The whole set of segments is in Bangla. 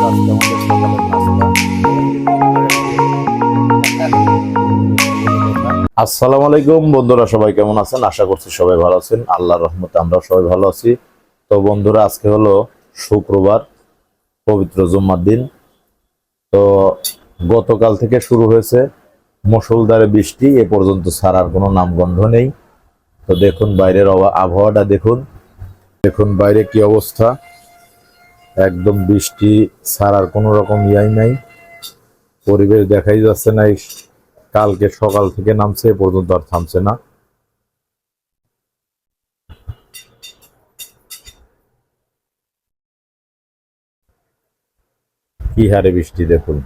আজকে আমাদের সকালের নাস্তা। আসসালামু আলাইকুম বন্ধুরা, সবাই কেমন আছেন? আশা করছি সবাই ভালো আছেন। আল্লাহর রহমতে আমরা সবাই ভালো আছি। তো বন্ধুরা, আজকে হলো শুক্রবার, পবিত্র জুম্মার দিন। তো গতকাল থেকে শুরু হয়েছে মুষলধারে বৃষ্টি, এ পর্যন্ত ছাড়ার কোনো নামগন্ধ নেই। তো দেখুন বাইরের আবহাওয়াটা, দেখুন দেখুন বাইরে কি অবস্থা। একদম বৃষ্টি ছাড়ার কোনো রকম ইয়াই নাই, পরিবেশ দেখাই যাচ্ছে না। কালকে সকাল থেকে নামছে, এ পর্যন্ত আর থামছে না। কি হারে বৃষ্টি দেখুন।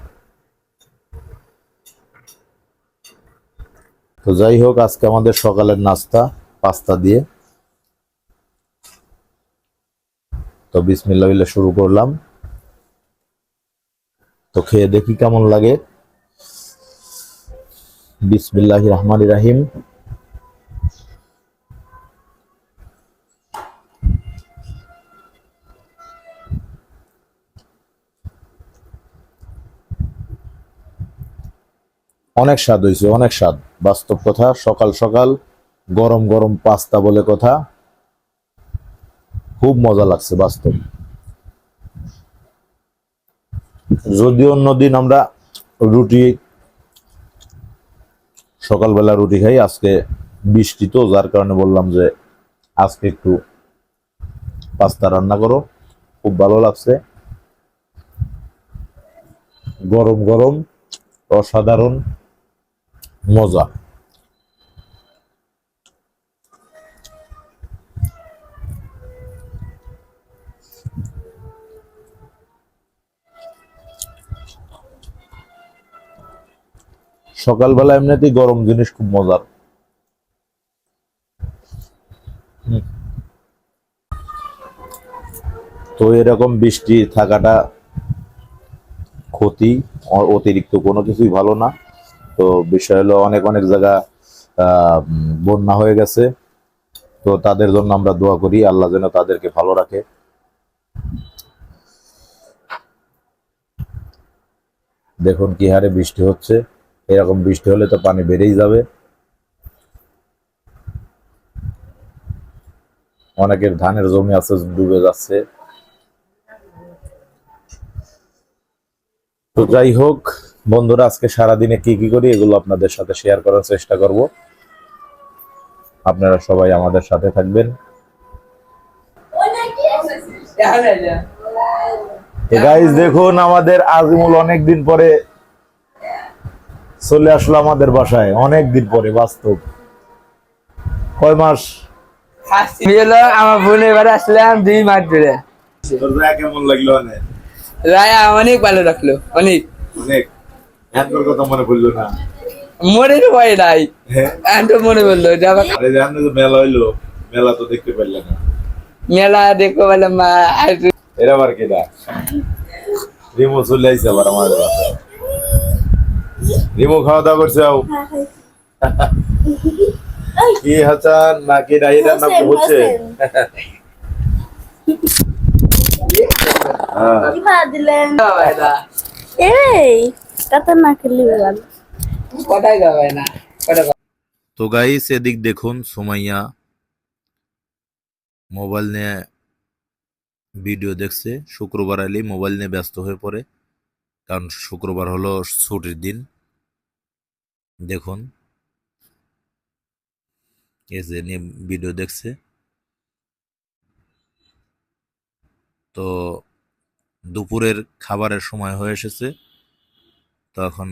তো যাই হোক, আজকে আমাদের সকালের নাস্তা পাস্তা দিয়ে। তো বিসমিল্লাহ বিল্লাহ শুরু করলাম। তো খেয়ে দেখি কেমন লাগে। বিসমিল্লাহির রহমানির রহিম। অনেক স্বাদ হয়েছে, অনেক স্বাদ। বাস্তব কথা, সকাল সকাল গরম গরম পাস্তা বলে কথা, খুব মজা লাগছে বাস্তব। যদিও অন্যদিন আমরা রুটি, সকালবেলা রুটি খাই, আজকে বৃষ্টি তো, যার কারণে বললাম যে আজকে একটু পাস্তা রান্না করো। খুব ভালো লাগছে, গরম গরম, অসাধারণ মজা। সকালবেলা এমনিতেই গরম জিনিস খুব মজার। তো এরকম বৃষ্টি থাকাটা ক্ষতি, অতিরিক্ত কোনো কিছুই ভালো না। তো বিষয় হলো, অনেক অনেক জায়গা বন্যা হয়ে গেছে। তো তাদের জন্য আমরা দোয়া করি, আল্লাহ যেন তাদেরকে ভালো রাখে। দেখুন কি হারে বৃষ্টি হচ্ছে। এরকম বৃষ্টি হলে তো পানি বেড়েই যাবে। অনেকের ধানের জমি আছে, ডুবে যাচ্ছে। তো যাই হোক বন্ধুরা, আজকে সারাদিনে কি কি করি এগুলো আপনাদের সাথে শেয়ার করার চেষ্টা করব। আপনারা সবাই আমাদের সাথে থাকবেন। গাইস দেখুন, আমাদের আজিমুল অনেকদিন পরে চলে আসলো আমাদের বাসায়, অনেকদিন পরে। বাস্তব কয় মাস আমার বোনের বাড়ি আসলাম 2 মাস ধরে। কেমন লাগলো? অনেক রায়া অনেক ভালো রাখলো, অনেক অনেক। এতর কথা মনে পড়লো না? মনে তো ভয় নাই, এত মনে বললো মেলা হইলো, মেলা তো দেখতে পারলে না। মেলা দেখো বললাম মা। এরা আবার কেডা? রিমো চলে আইছে আবার আমাদের বাসায়। রিমো খাওয়া দাওয়া করছে? কি হাসান নাকি রাইডার নাম হচ্ছে? তো গাইস এদিক দেখুন, সুমাইয়া মোবাইল নিয়ে ভিডিও দেখছে। শুক্রবার এলেই মোবাইল নিয়ে ব্যস্ত হয়ে পড়ে, কারণ শুক্রবার হলো ছুটির দিন। দেখুন এই যে নিয়ে ভিডিও দেখছে। তো দুপুরের খাবারের সময় হয়ে এসেছে। তো এখন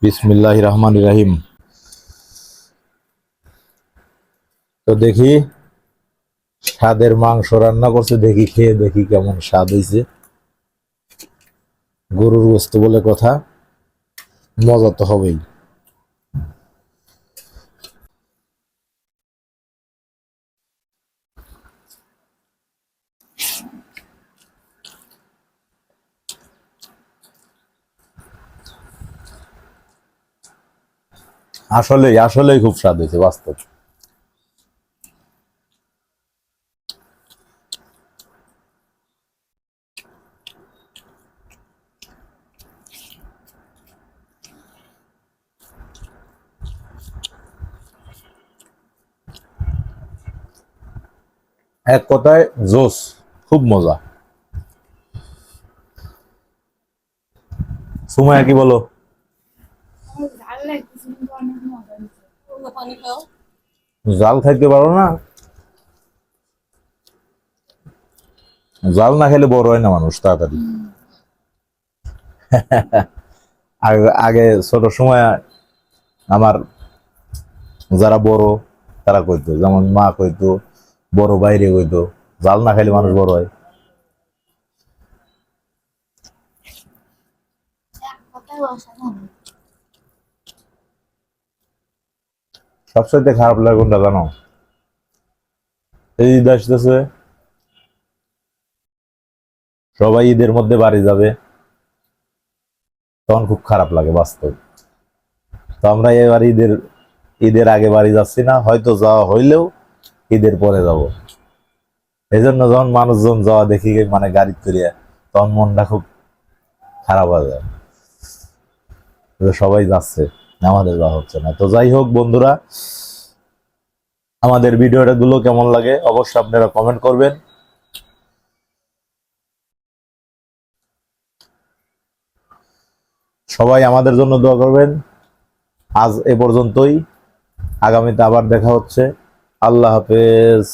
বিসমিল্লাহির রহমানির রহিম। তো দেখি স্বাদের মাংস রান্না করছে, দেখি খেয়ে দেখি কেমন স্বাদ হয়েছে। গরুর গোস্ত বলে কথা, মজা তো হবেই। আসলেই আসলেই খুব স্বাদ হয়েছে বাস্তব। এক কথায় জোস, খুব মজা। সুমাইয়া কি বলো? জাল খাইতে পারো না? জাল না খেলে বড় হয় না মানুষ তাড়াতাড়ি। আগে আগে ছোট সময় আমার যারা বড় তারা কইতো, যেমন মা কইতো, বড় বাইরে কইতো, জাল না খাইলে মানুষ বড় হয়। সবচাইতে খারাপ লাগে কোনটা জানো? এই ঈদ আসতেছে, সবাই ঈদের মধ্যে বাড়ি যাবে, তখন খুব খারাপ লাগে বাস্তব। তো আমরা এবার ঈদের আগে বাড়ি যাচ্ছি না, হয়তো যাওয়া হইলেও ঈদের পরে যাব। এই জন্য যখন মানুষজন যাওয়া দেখি মানে গাড়ি করিয়া, তখন মনটা খুব খারাপ হয়ে যায় যে সবাই যাচ্ছে, আমাদের যাওয়া হচ্ছে না। তো যাই হোক বন্ধুরা, আমাদের ভিডিওটা গুলো কেমন লাগে অবশ্যই আপনারা কমেন্ট করবেন। সবাই আমাদের জন্য দোয়া করবেন। আজ এ পর্যন্তই, আগামীতে আবার দেখা হচ্ছে। আল্লাহ হাফেজ।